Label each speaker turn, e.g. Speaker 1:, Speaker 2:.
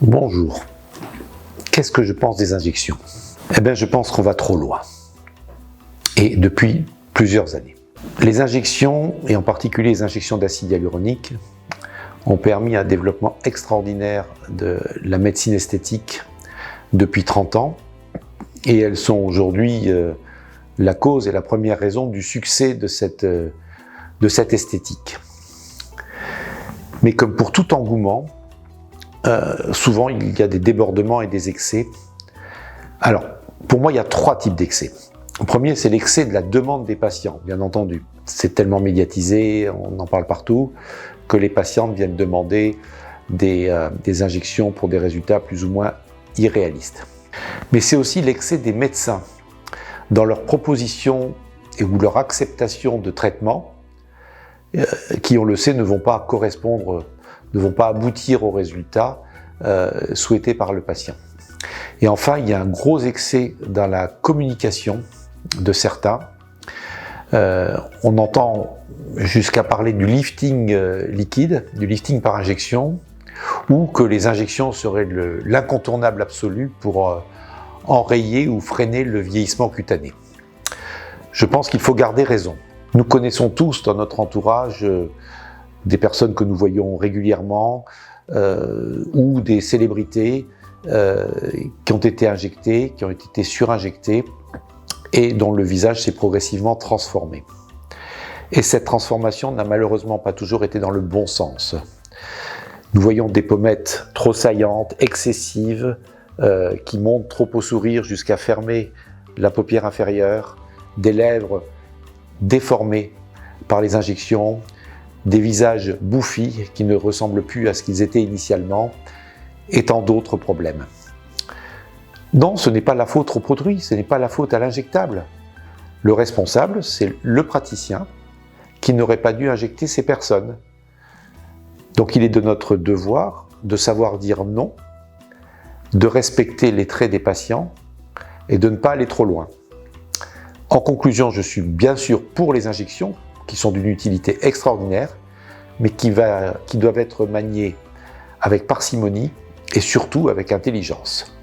Speaker 1: Bonjour. Qu'est-ce que je pense des injections? Eh bien, je pense qu'on va trop loin. Et depuis plusieurs années. Les injections, et en particulier les injections d'acide hyaluronique, ont permis un développement extraordinaire de la médecine esthétique depuis 30 ans. Et elles sont aujourd'hui la cause et la première raison du succès de cette esthétique. Mais comme pour tout engouement, souvent il y a des débordements et des excès. Alors, pour moi, il y a 3 types d'excès. Le premier, c'est l'excès de la demande des patients, bien entendu. C'est tellement médiatisé, on en parle partout, que les patientes viennent demander des injections pour des résultats plus ou moins irréalistes. Mais c'est aussi l'excès des médecins dans leur proposition ou leur acceptation de traitements qui, on le sait, ne vont pas correspondre, ne vont pas aboutir aux résultats souhaités par le patient. Et enfin, il y a un gros excès dans la communication de certains. On entend jusqu'à parler du lifting liquide, du lifting par injection, ou que les injections seraient l'incontournable absolu pour enrayer ou freiner le vieillissement cutané. Je pense qu'il faut garder raison. Nous connaissons tous dans notre entourage des personnes que nous voyons régulièrement ou des célébrités qui ont été injectées, qui ont été surinjectées et dont le visage s'est progressivement transformé. Et cette transformation n'a malheureusement pas toujours été dans le bon sens. Nous voyons des pommettes trop saillantes, excessives, qui montent trop au sourire jusqu'à fermer la paupière inférieure, des lèvres déformés par les injections, des visages bouffis qui ne ressemblent plus à ce qu'ils étaient initialement, et tant d'autres problèmes. Non, ce n'est pas la faute au produit, ce n'est pas la faute à l'injectable. Le responsable, c'est le praticien qui n'aurait pas dû injecter ces personnes. Donc il est de notre devoir de savoir dire non, de respecter les traits des patients et de ne pas aller trop loin. En conclusion, je suis bien sûr pour les injections, qui sont d'une utilité extraordinaire, mais qui doivent être maniées avec parcimonie et surtout avec intelligence.